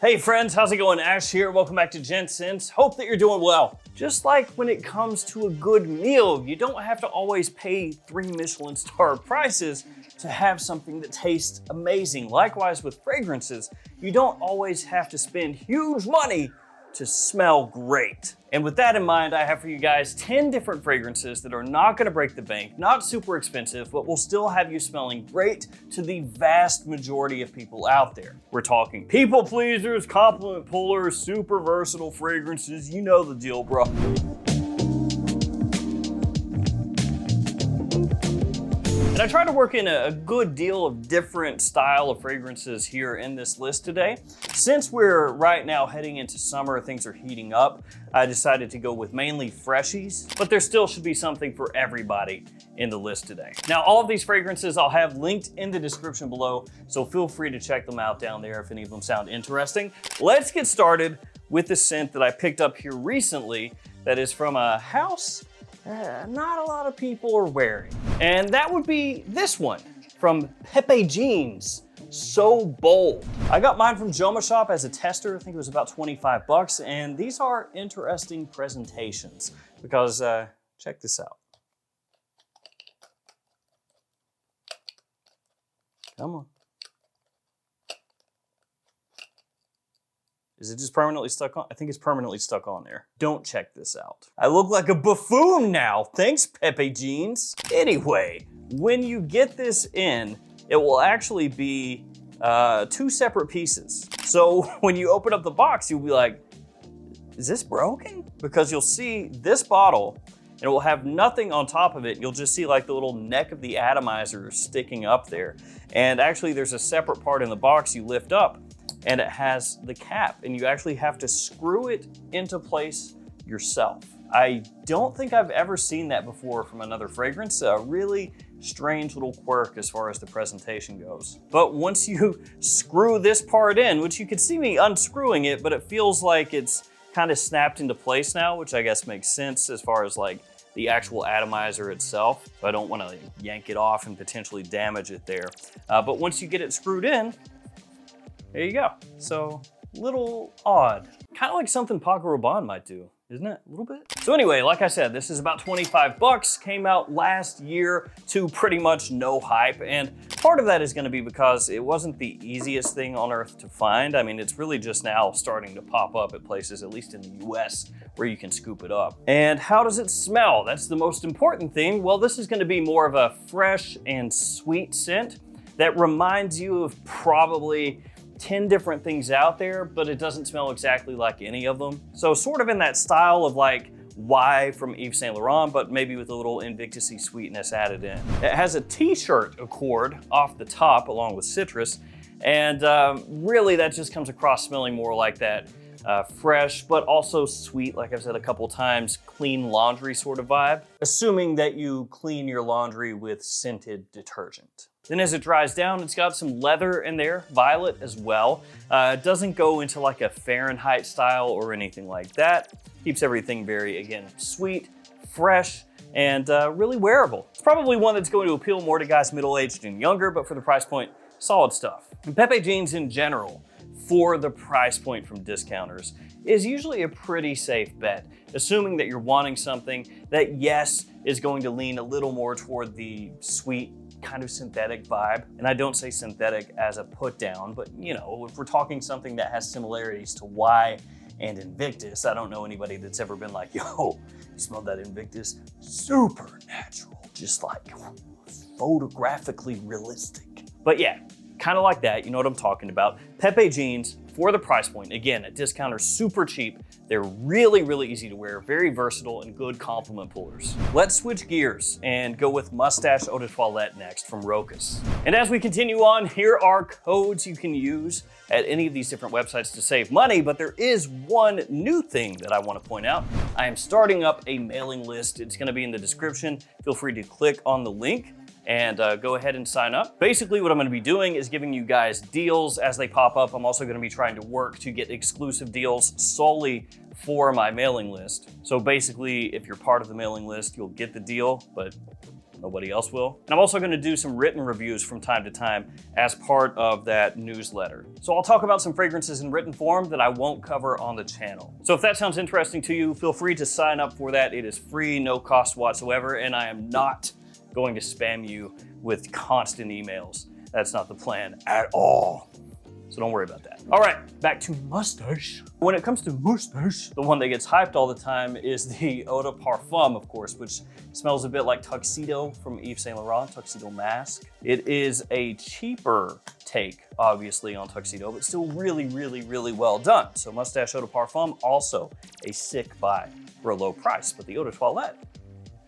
Hey friends, how's it going? Ash here. Welcome back to Gents. Hope that you're doing well. Just like when it comes to a good meal, you don't have to always pay 3 Michelin star prices to have something that tastes amazing. Likewise with fragrances, you don't always have to spend huge money to smell great. And with that in mind, I have for you guys 10 different fragrances that are not gonna break the bank, not super expensive, but will still have you smelling great to the vast majority of people out there. We're talking people pleasers, compliment pullers, super versatile fragrances, you know the deal, bro. And I try to work in a good deal of different style of fragrances here in this list today. Since we're right now heading into summer, things are heating up, I decided to go with mainly freshies, but there still should be something for everybody in the list today. Now, all of these fragrances I'll have linked in the description below, so feel free to check them out down there if any of them sound interesting. Let's get started with the scent that I picked up here recently that is from a house not a lot of people are wearing. And that would be this one from Pepe Jeans, So Bold. I got mine from Joma Shop as a tester. I think it was about 25 bucks. And these are interesting presentations because check this out. Come on. Is it just permanently stuck on? I think it's permanently stuck on there. Don't check this out. I look like a buffoon now. Thanks, Pepe Jeans. Anyway, when you get this in, it will actually be 2 separate pieces. So when you open up the box, you'll be like, is this broken? Because you'll see this bottle, and it will have nothing on top of it. You'll just see like the little neck of the atomizer sticking up there. And actually there's a separate part in the box you lift up, and it has the cap, and you actually have to screw it into place yourself. I don't think I've ever seen that before from another fragrance. A really strange little quirk as far as the presentation goes. But once you screw this part in, which you can see me unscrewing it, but it feels like it's kind of snapped into place now, which I guess makes sense as far as like the actual atomizer itself. So I don't want to yank it off and potentially damage it there. But once you get it screwed in, there you go. So, little odd. Kind of like something Paco Rabanne might do, isn't it? A little bit? So anyway, like I said, this is about 25 bucks, came out last year to pretty much no hype. And part of that is gonna be because it wasn't the easiest thing on earth to find. I mean, it's really just now starting to pop up at places, at least in the US, where you can scoop it up. And how does it smell? That's the most important thing. Well, this is gonna be more of a fresh and sweet scent that reminds you of probably 10 different things out there, but it doesn't smell exactly like any of them. So sort of in that style of like Y from Yves Saint Laurent, but maybe with a little Invictus-y sweetness added in. It has a t-shirt accord off the top along with citrus, and really that just comes across smelling more like that fresh, but also sweet, like I've said a couple times, clean laundry sort of vibe, assuming that you clean your laundry with scented detergent. Then as it dries down, it's got some leather in there, violet as well. It doesn't go into like a Fahrenheit style or anything like that. Keeps everything very, again, sweet, fresh, and really wearable. It's probably one that's going to appeal more to guys middle-aged and younger, but for the price point, solid stuff. And Pepe Jeans in general, for the price point from discounters, is usually a pretty safe bet, assuming that you're wanting something that, yes, is going to lean a little more toward the sweet, kind of synthetic vibe. And I don't say synthetic as a put down, but you know, if we're talking something that has similarities to Y and Invictus, I don't know anybody that's ever been like, yo, you smell that Invictus? Super natural, just like photographically realistic. But yeah, kind of like that, you know what I'm talking about. Pepe Jeans, for the price point, again, at discounters, super cheap. They're really, really easy to wear, very versatile, and good compliment pullers. Let's switch gears and go with Mustache Eau de Toilette next from Rocus. And as we continue on, here are codes you can use at any of these different websites to save money, but there is one new thing that I want to point out. I am starting up a mailing list. It's going to be in the description. Feel free to click on the link and go ahead and sign up. Basically what I'm gonna be doing is giving you guys deals as they pop up. I'm also gonna be trying to work to get exclusive deals solely for my mailing list. So basically, if you're part of the mailing list, you'll get the deal, but Nobody else will. And I'm also gonna do some written reviews from time to time as part of that newsletter. So I'll talk about some fragrances in written form that I won't cover on the channel. So if that sounds interesting to you, feel free to sign up for that. It is free, no cost whatsoever, and I am not going to spam you with constant emails. That's not the plan at all. So don't worry about that. All right, back to mustache. When it comes to mustache, the one that gets hyped all the time is the Eau de Parfum, of course, which smells a bit like Tuxedo from Yves Saint Laurent, Tuxedo Mask. It is a cheaper take, obviously, on Tuxedo, but still really, really, really well done. So Mustache Eau de Parfum, also a sick buy for a low price, but the Eau de Toilette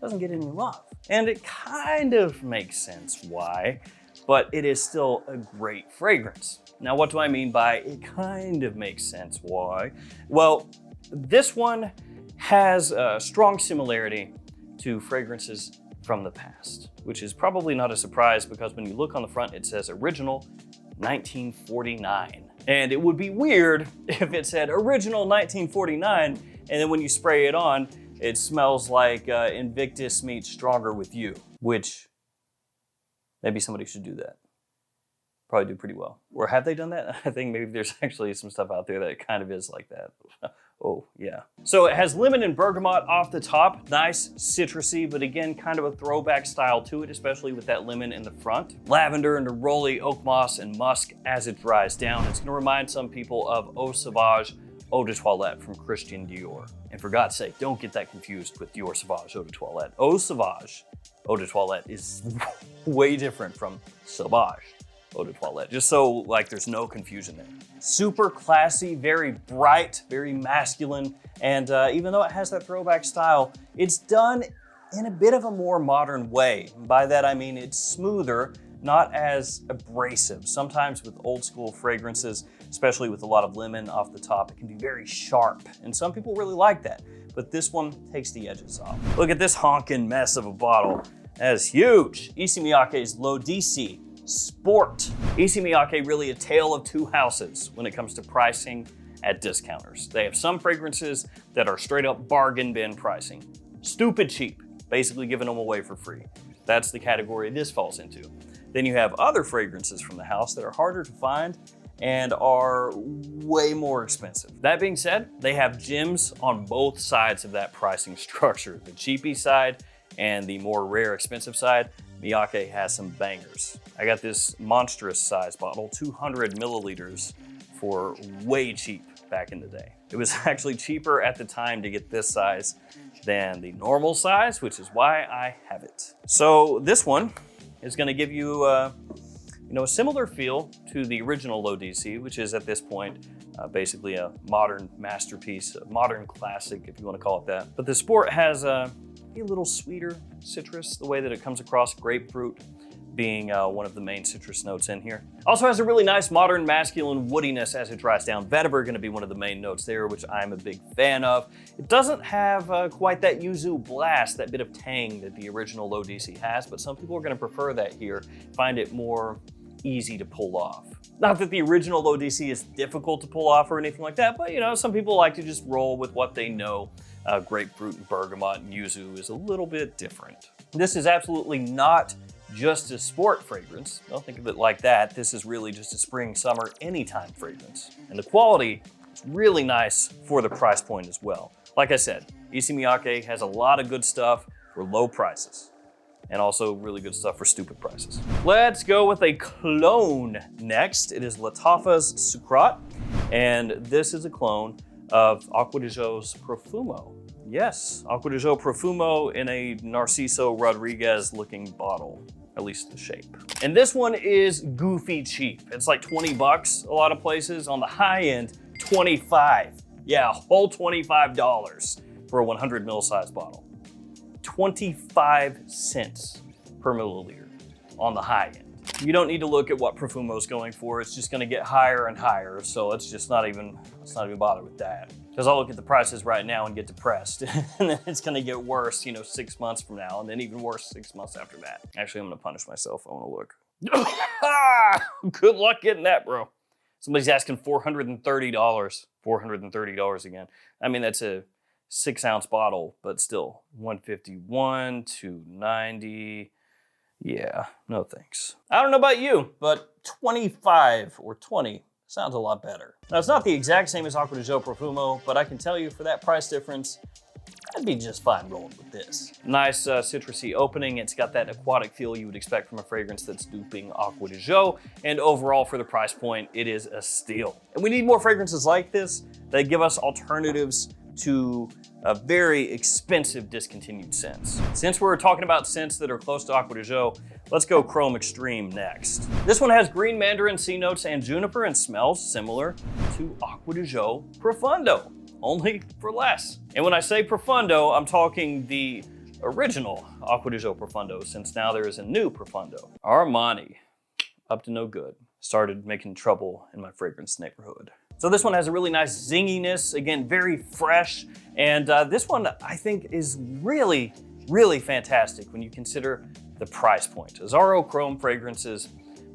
doesn't get any love. And it kind of makes sense why, but it is still a great fragrance. Now, what do I mean by it kind of makes sense why? Well, this one has a strong similarity to fragrances from the past, which is probably not a surprise because when you look on the front, it says original 1949. And it would be weird if it said original 1949, and then when you spray it on, it smells like Invictus meets Stronger with You, which maybe somebody should do that. Probably do pretty well. Or have they done that? I think maybe there's actually some stuff out there that kind of is like that. Oh, yeah. So it has lemon and bergamot off the top. Nice, citrusy, but again, kind of a throwback style to it, especially with that lemon in the front. Lavender and neroli, oak moss, and musk as it dries down. It's gonna remind some people of Eau Sauvage Eau de Toilette from Christian Dior. And for God's sake, don't get that confused with Dior Sauvage Eau de Toilette. Eau Sauvage Eau de Toilette is way different from Sauvage Eau de Toilette, just so like there's no confusion there. Super classy, very bright, very masculine, and even though it has that throwback style, it's done in a bit of a more modern way. By that I mean it's smoother, not as abrasive. Sometimes with old school fragrances, especially with a lot of lemon off the top, it can be very sharp, and some people really like that, but this one takes the edges off. Look at this honking mess of a bottle. That is huge. Issey Miyake's l'Odyssée Sport. Issey Miyake really a tale of two houses when it comes to pricing at discounters. They have some fragrances that are straight up bargain bin pricing. Stupid cheap, basically giving them away for free. That's the category this falls into. Then you have other fragrances from the house that are harder to find and are way more expensive. That being said, they have gems on both sides of that pricing structure. The cheapy side and the more rare, expensive side. Miyake has some bangers. I got this monstrous size bottle, 200 milliliters, for way cheap back in the day. It was actually cheaper at the time to get this size than the normal size, which is why I have it. So this one is gonna give you a similar feel to the original l'Odyssée, which is at this point basically a modern masterpiece, a modern classic, if you wanna call it that. But the Sport has a little sweeter citrus, the way that it comes across, grapefruit being one of the main citrus notes in here. Also has a really nice modern masculine woodiness as it dries down. Vetiver gonna be one of the main notes there, which I'm a big fan of. It doesn't have quite that yuzu blast, that bit of tang that the original l'Odyssée has, but some people are gonna prefer that here, find it more easy to pull off. Not that the original l'Odyssée is difficult to pull off or anything like that, but some people like to just roll with what they know. Grapefruit and bergamot and yuzu is a little bit different. This is absolutely not just a sport fragrance. Don't think of it like that. This is really just a spring, summer, anytime fragrance. And the quality is really nice for the price point as well. Like I said, Issey Miyake has a lot of good stuff for low prices, and also really good stuff for stupid prices. Let's go with a clone next. It is Lattafa's Sucrot, and this is a clone of Acqua di Gio's Profumo. Yes, Acqua di Gio Profumo in a Narciso Rodriguez looking bottle, at least the shape. And this one is goofy cheap. It's like 20 bucks a lot of places. On the high end, 25. Yeah, whole $25 for a 100 ml size bottle. 25 cents per milliliter on the high end. You don't need to look at what Profumo's going for. It's just gonna get higher and higher. So let's not even bother with that. Because I'll look at the prices right now and get depressed. And then it's gonna get worse, 6 months from now, and then even worse 6 months after that. Actually, I'm gonna punish myself. I wanna look. Good luck getting that, bro. Somebody's asking $430. $430 again. I mean, that's a 6 ounce bottle, but still 151, 290. Yeah, no thanks. I don't know about you, but 25 or 20 sounds a lot better. Now, it's not the exact same as Acqua di Gio Profumo, but I can tell you for that price difference, I'd be just fine rolling with this. Nice citrusy opening. It's got that aquatic feel you would expect from a fragrance that's duping Acqua di Gio. And overall, for the price point, it is a steal. And we need more fragrances like this that give us alternatives to a very expensive discontinued scents. Since we're talking about scents that are close to Acqua di Gio, let's go Chrome Extreme next. This one has green mandarin, C notes, and juniper, and smells similar to Acqua di Gio Profundo, only for less. And when I say Profundo, I'm talking the original Acqua di Gio Profundo, since now there is a new Profundo. Armani, up to no good. Started making trouble in my fragrance neighborhood. So this one has a really nice zinginess, again, very fresh. And this one I think is really, really fantastic when you consider the price point. Azzaro Chrome fragrances,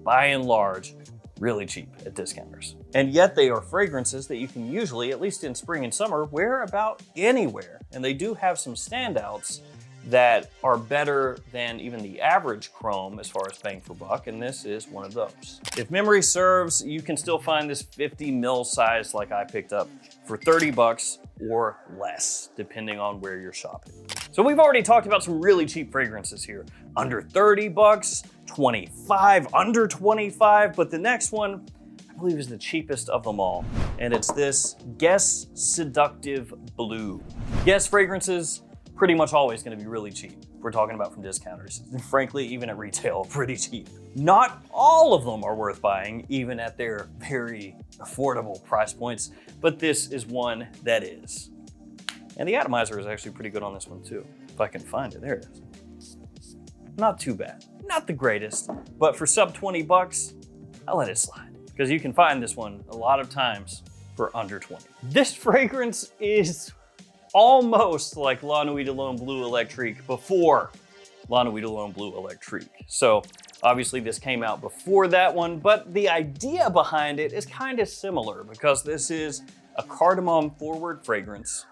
by and large, really cheap at discounters. And yet they are fragrances that you can usually, at least in spring and summer, wear about anywhere. And they do have some standouts that are better than even the average Chrome as far as bang for buck, and this is one of those. If memory serves, you can still find this 50 ml size like I picked up for 30 bucks or less, depending on where you're shopping. So we've already talked about some really cheap fragrances here. Under 30 bucks, 25, under 25, but the next one I believe is the cheapest of them all, and it's this Guess Seductive Blue. Guess fragrances pretty much always gonna be really cheap. We're talking about from discounters. Frankly, even at retail, pretty cheap. Not all of them are worth buying, even at their very affordable price points, but this is one that is. And the atomizer is actually pretty good on this one too. If I can find it, there it is. Not too bad. Not the greatest, but for sub 20 bucks, I'll let it slide. Because you can find this one a lot of times for under 20. This fragrance is almost like La Nuit de L'Homme Bleu Electrique before La Nuit de L'Homme Bleu Electrique. So obviously this came out before that one, but the idea behind it is kind of similar because this is a cardamom forward fragrance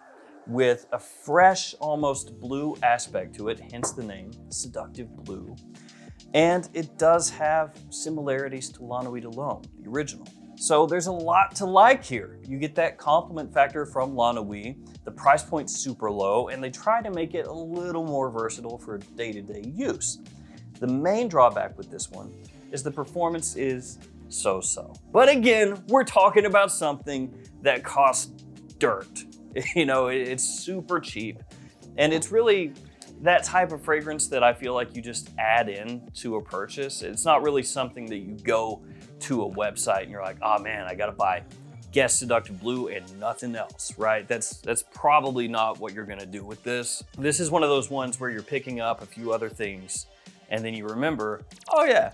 with a fresh, almost blue aspect to it, hence the name, Seductive Blue. And it does have similarities to La Nuit de L'Homme, the original. So there's a lot to like here. You get that compliment factor from La Nuit, the price point's super low, and they try to make it a little more versatile for day-to-day use. The main drawback with this one is the performance is so-so. But again, we're talking about something that costs dirt. You know, it's super cheap, and it's really that type of fragrance that I feel like you just add in to a purchase. It's not really something that you go to a website and you're like, oh man, I gotta buy Guess Seductive Blue and nothing else, right? That's probably not what you're gonna do with this. This is one of those ones where you're picking up a few other things and then you remember, oh yeah,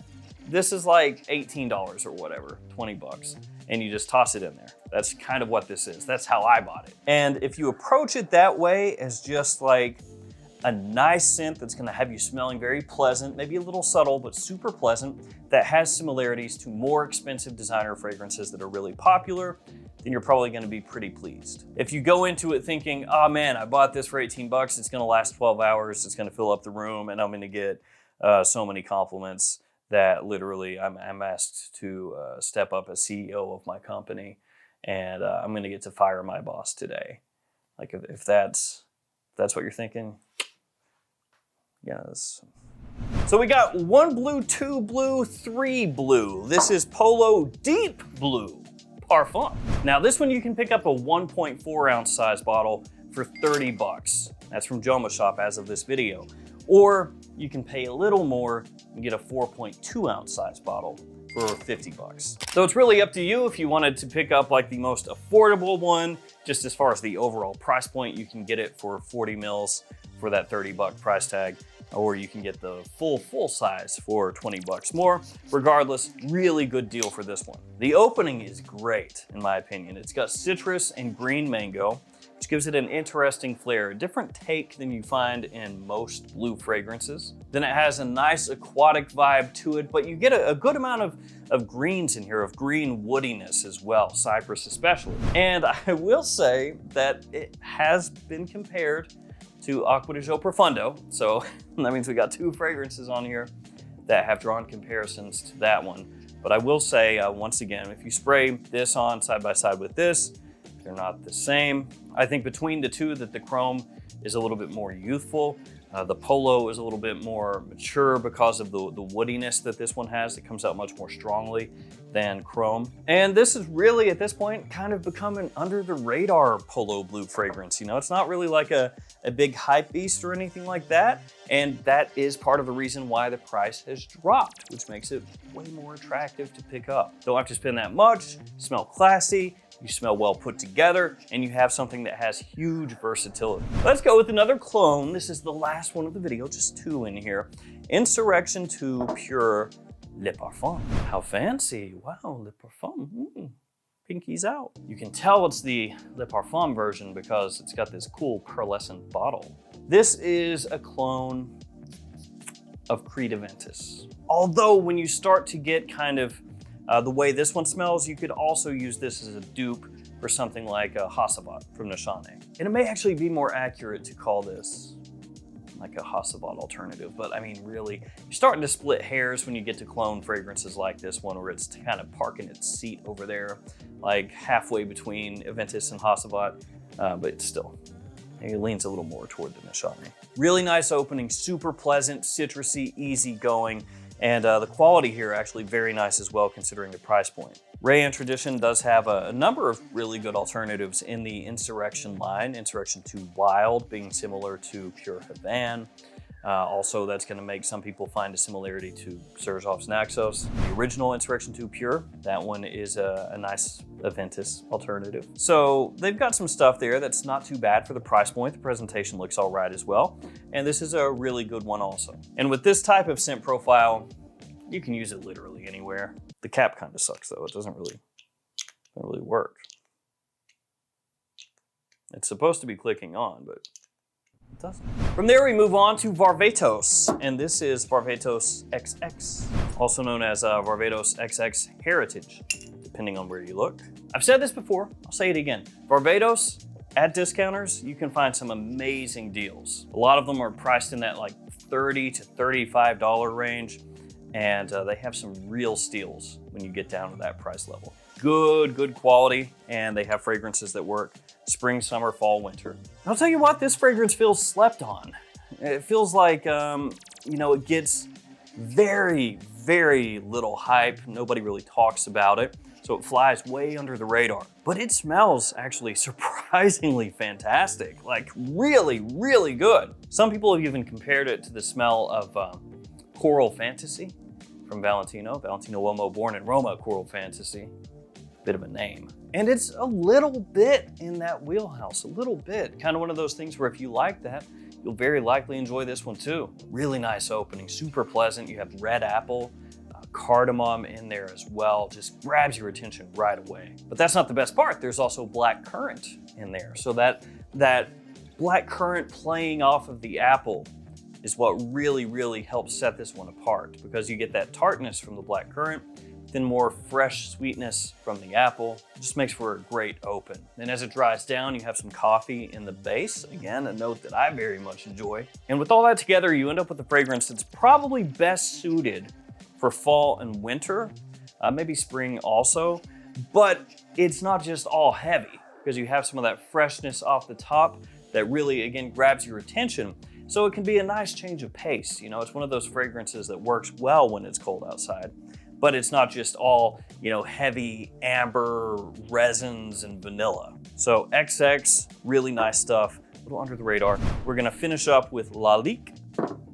this is like $18 or whatever, 20 bucks, and you just toss it in there. That's kind of what this is. That's how I bought it. And if you approach it that way as just like a nice scent that's gonna have you smelling very pleasant, maybe a little subtle, but super pleasant, that has similarities to more expensive designer fragrances that are really popular, then you're probably gonna be pretty pleased. If you go into it thinking, oh man, I bought this for 18 bucks, it's gonna last 12 hours, it's gonna fill up the room, and I'm gonna get so many compliments that literally I'm asked to step up as CEO of my company, and I'm gonna get to fire my boss today. Like if that's what you're thinking, yes. So we got 1 blue, 2 blue, 3 blue. This is Polo Deep Blue Parfum. Now this one you can pick up a 1.4 ounce size bottle for 30 bucks. That's from Joma Shop as of this video. Or you can pay a little more and get a 4.2 ounce size bottle for 50 bucks. So it's really up to you if you wanted to pick up like the most affordable one, just as far as the overall price point, you can get it for 40 mils for that 30 buck price tag, or you can get the full size for 20 bucks more. Regardless, really good deal for this one. The opening is great, in my opinion. It's got citrus and green mango, which gives it an interesting flair, a different take than you find in most blue fragrances. Then it has a nice aquatic vibe to it, but you get a good amount of greens in here, of green woodiness as well, cypress especially. And I will say that it has been compared to Acqua di Gio Profundo, so that means we got 2 fragrances on here that have drawn comparisons to that one. But I will say, once again, if you spray this on side by side with this, they're not the same. I think between the two that the chrome is a little bit more youthful. The Polo is a little bit more mature because of the woodiness that this one has. It comes out much more strongly than chrome. And this is really, at this point, kind of become an under the radar Polo blue fragrance. You know, it's not really like a big hype beast or anything like that. And that is part of the reason why the price has dropped, which makes it way more attractive to pick up. Don't have to spend that much, smell classy, you smell well put together, and you have something that has huge versatility. Let's go with another clone. This is the last one of the video, just 2 in here. Insurrection 2 Pure Le Parfum. How fancy, wow, Le Parfum, pinky's out. You can tell it's the Le Parfum version because it's got this cool pearlescent bottle. This is a clone of Creed Aventus. Although when you start to get kind of the way this one smells, you could also use this as a dupe for something like a Hassavat from Nishane. And it may actually be more accurate to call this like a Hassavat alternative, but I mean, really, you're starting to split hairs when you get to clone fragrances like this one, where it's kind of parking its seat over there, like halfway between Aventus and Hassavat, but still, it leans a little more toward the Nishane. Really nice opening, super pleasant, citrusy, easygoing. And the quality here actually very nice as well, considering the price point. Ray and Tradition does have a number of really good alternatives in the Insurrection line. Insurrection 2 Wild being similar to Pure Havan. Also, that's going to make some people find a similarity to Serjov's Naxos. The original Insurrection 2 Pure, that one is a nice Aventus alternative. So they've got some stuff there that's not too bad for the price point. The presentation looks all right as well. And this is a really good one also. And with this type of scent profile, you can use it literally anywhere. The cap kind of sucks though. It doesn't really work. It's supposed to be clicking on, but it doesn't. From there, we move on to Varvatos, and this is Varvatos XX, also known as Varvatos XX Heritage, depending on where you look. I've said this before, I'll say it again. Varvatos, at discounters, you can find some amazing deals. A lot of them are priced in that like $30 to $35 range, and they have some real steals when you get down to that price level. Good quality, and they have fragrances that work spring, summer, fall, winter. I'll tell you what, this fragrance feels slept on. It feels like, you know, it gets very little hype. Nobody really talks about it, so it flies way under the radar. But it smells actually surprisingly fantastic, like really good. Some people have even compared it to the smell of Coral Fantasy from Valentino Uomo, born in Roma, Coral Fantasy. Bit of a name. And it's a little bit in that wheelhouse, a little bit. Kind of one of those things where if you like that, you'll very likely enjoy this one too. Really nice opening, super pleasant. You have red apple, cardamom in there as well. Just grabs your attention right away. But that's not the best part. There's also black currant in there. So that black currant playing off of the apple is what really helps set this one apart, because you get that tartness from the black currant, then more fresh sweetness from the apple. It just makes for a great open. Then as it dries down, you have some coffee in the base. Again, a note that I very much enjoy. And with all that together, you end up with a fragrance that's probably best suited for fall and winter, maybe spring also, but it's not just all heavy, because you have some of that freshness off the top that really, again, grabs your attention. So it can be a nice change of pace. You know, it's one of those fragrances that works well when it's cold outside, but it's not just all, you know, heavy amber resins and vanilla. So XX, really nice stuff, a little under the radar. We're gonna finish up with Lalique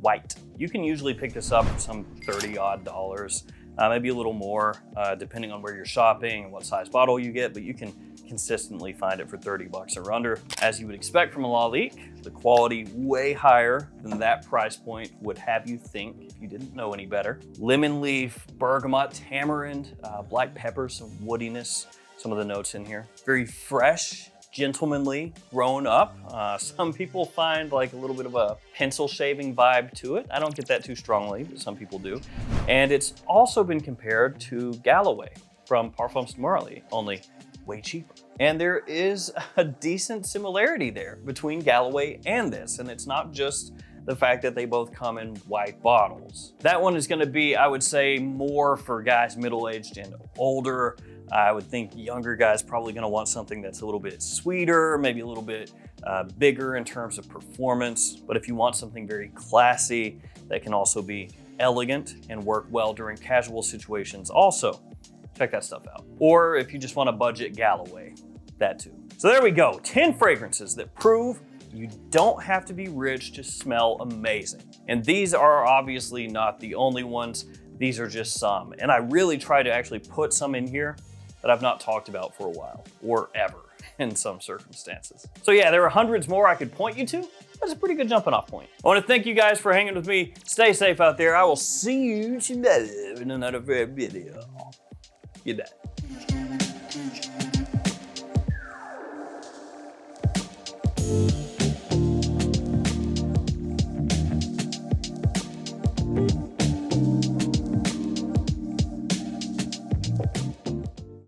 White. You can usually pick this up for some $30 odd, maybe a little more, depending on where you're shopping and what size bottle you get, but you can consistently find it for 30 bucks or under. As you would expect from a Lalique, the quality way higher than that price point would have you think if you didn't know any better. Lemon leaf, bergamot, tamarind, black pepper, some woodiness, some of the notes in here. Very fresh, gentlemanly, grown up. Some people find like a little bit of a pencil shaving vibe to it. I don't get that too strongly, but some people do. And it's also been compared to Galloway from Parfums de Marly, only way cheaper. And there is a decent similarity there between Galloway and this, and it's not just the fact that they both come in white bottles. That one is gonna be, I would say, more for guys middle-aged and older. I would think younger guys probably gonna want something that's a little bit sweeter, maybe a little bit bigger in terms of performance. But if you want something very classy that can also be elegant and work well during casual situations, also check that stuff out. Or if you just want a budget Galloway, that too. So there we go, 10 fragrances that prove you don't have to be rich to smell amazing. And these are obviously not the only ones, these are just some. And I really try to actually put some in here that I've not talked about for a while, or ever in some circumstances. So yeah, there are hundreds more I could point you to. That's a pretty good jumping off point. I wanna thank you guys for hanging with me. Stay safe out there. I will see you tomorrow in another video. Good day.